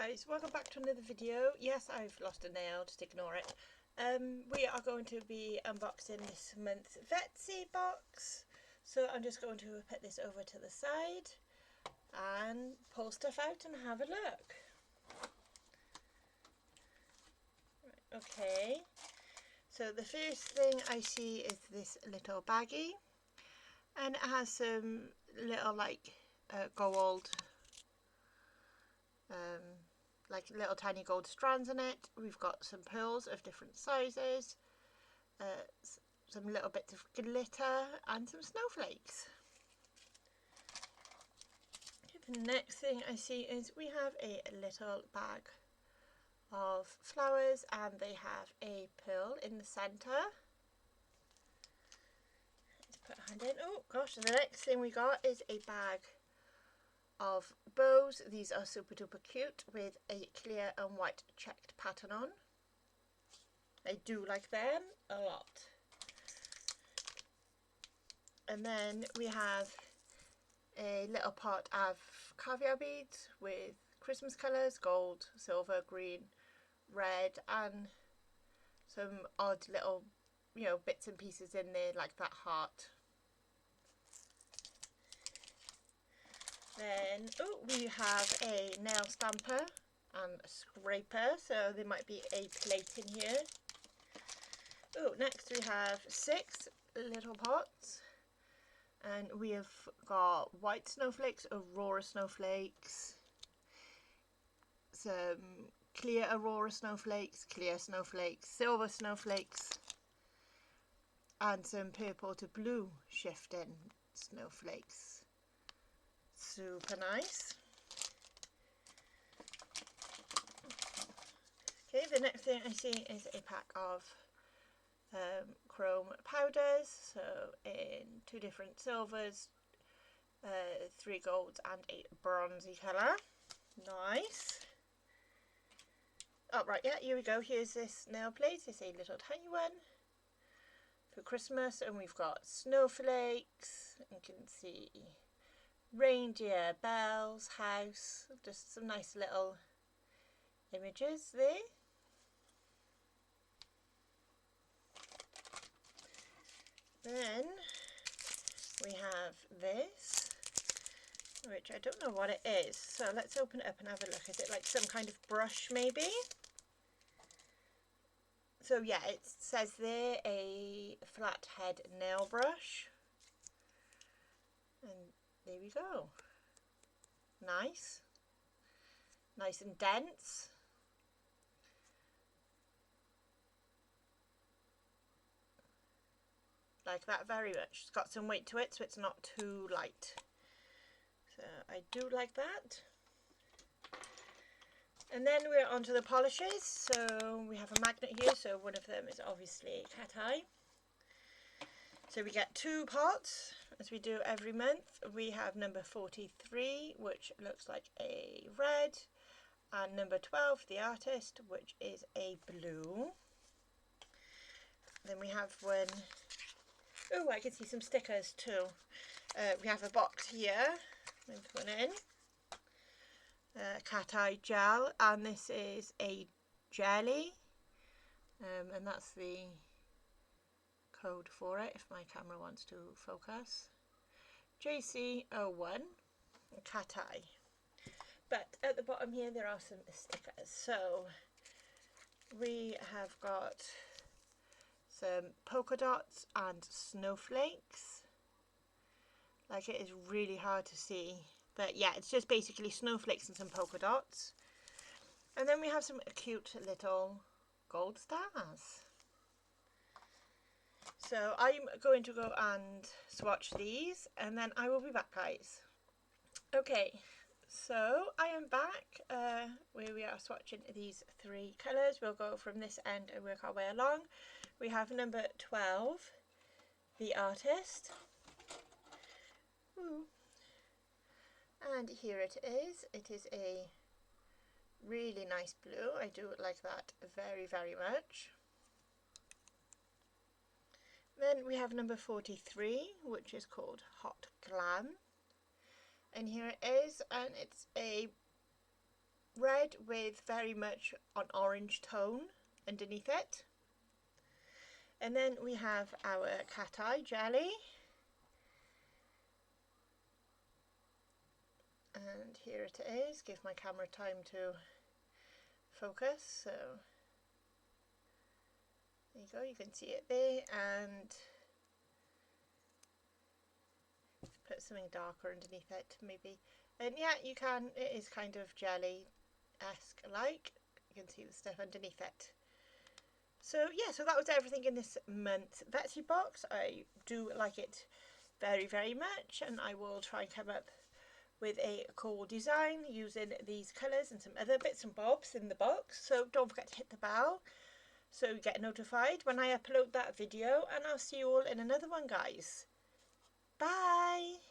guys, welcome back to another video. Yes, I've lost a nail, just ignore it. We are going to be unboxing this month's Vettsy box. So I'm just going to put this over to the side and pull stuff out and have a look. Right, okay, so the first thing I see is this little baggie, and it has some little gold like little tiny gold strands in it. We've got some pearls of different sizes, some little bits of glitter and some snowflakes. The next thing I see is we have a little bag of flowers and they have a pearl in the centre. Let's put a hand in. Oh gosh, the next thing we got is a bag of bows. These are super duper cute with a clear and white checked pattern on. I do like them a lot. And then we have a little pot of caviar beads with Christmas colours, gold, silver, green, red, and some odd little, bits and pieces in there like that heart. Then, we have a nail stamper and a scraper, so there might be a plate in here. Next we have 6 little pots, and we have got white snowflakes, aurora snowflakes, some clear aurora snowflakes, clear snowflakes, silver snowflakes, and some purple to blue shifting snowflakes. Super nice. Okay, the next thing I see is a pack of chrome powders, so in 2 different silvers, 3 golds and a bronzy colour. Nice. Oh right, yeah, here we go. Here's this nail plate. It's a little tiny one for Christmas, and we've got snowflakes. You can see reindeer, bells, house, just some nice little images there. Then we have this, which I don't know what it is, so let's open it up and have a look. Is it like some kind of brush maybe? So yeah, it says there a flathead nail brush, and there we go. Nice and dense. Like that very much. It's got some weight to it, so it's not too light. So I do like that. And then we're on to the polishes. So we have a magnet here, so one of them is obviously cat eye. So we get 2 pots, as we do every month. We have number 43, which looks like a red, and number 12, the artist, which is a blue. Then we have one, I can see some stickers too. We have a box here with one in, cat eye gel, and this is a jelly, and that's the code for it if my camera wants to focus. JC01 cat eye. But at the bottom here there are some stickers. So we have got some polka dots and snowflakes. Like, it is really hard to see, but yeah, it's just basically snowflakes and some polka dots. And then we have some cute little gold stars. So I'm going to go and swatch these, and then I will be back, guys. Okay, so I am back where we are swatching these 3 colours. We'll go from this end and work our way along. We have number 12, the artist. And here it is. It is a really nice blue. I do like that very, very much. Then we have number 43, which is called Hot Glam. And here it is, and it's a red with very much an orange tone underneath it. And then we have our cat eye jelly. And here it is. Give my camera time to focus. So there you go, you can see it there. And put something darker underneath it maybe. And yeah, you can, it is kind of jelly-esque like. You can see the stuff underneath it. So yeah, so that was everything in this month's Vettsy box. I do like it very, very much, and I will try and come up with a cool design using these colours and some other bits and bobs in the box. So don't forget to hit the bell so you get notified when I upload that video, and I'll see you all in another one, guys. Bye!